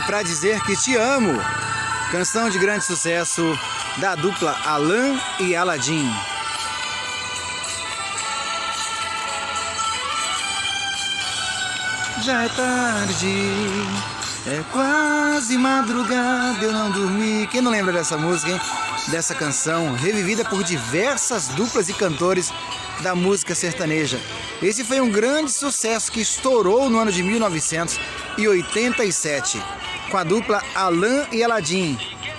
pra dizer que te amo. Canção de grande sucesso da dupla Alan e Aladim. Já é tarde, é quase madrugada, eu não dormi. Quem não lembra dessa música, hein? Dessa canção, revivida por diversas duplas e cantores da música sertaneja. Esse foi um grande sucesso que estourou no ano de 1987, com a dupla Alan e Aladim,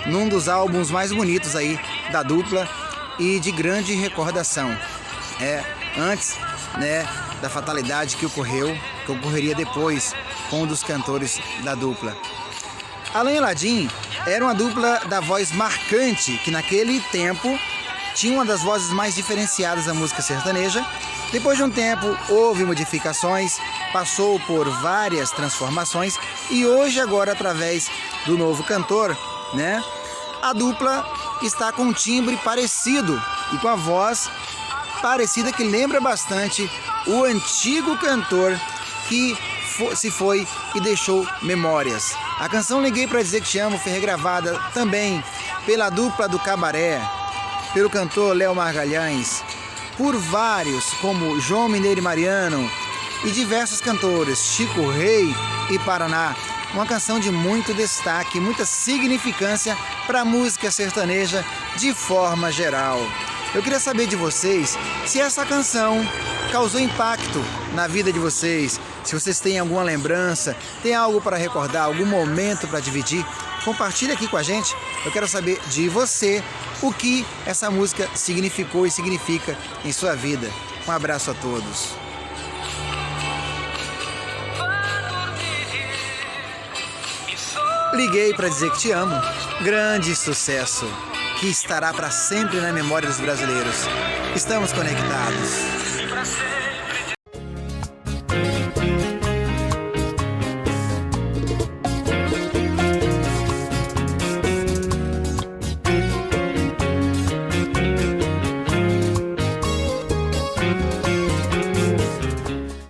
num dos álbuns mais bonitos aí da dupla e de grande recordação. Antes, da fatalidade que ocorreria depois com um dos cantores da dupla. Alan e Aladim era uma dupla da voz marcante, que naquele tempo tinha uma das vozes mais diferenciadas da música sertaneja. Depois de um tempo houve modificações, passou por várias transformações e hoje agora através do novo cantor, a dupla está com um timbre parecido e com a voz parecida que lembra bastante o antigo cantor que se foi e deixou memórias. A canção Liguei Pra Dizer Que Te Amo foi regravada também pela dupla do Cabaré, pelo cantor Léo Magalhães, por vários como João Mineiro e Mariano e diversos cantores, Chico Rei e Paraná. Uma canção de muito destaque, muita significância para a música sertaneja de forma geral. Eu queria saber de vocês se essa canção causou impacto na vida de vocês, se vocês têm alguma lembrança, tem algo para recordar, algum momento para dividir, compartilha aqui com a gente. Eu quero saber de você o que essa música significou e significa em sua vida. Um abraço a todos. Liguei para dizer que te amo. Grande sucesso que estará para sempre na memória dos brasileiros. Estamos conectados.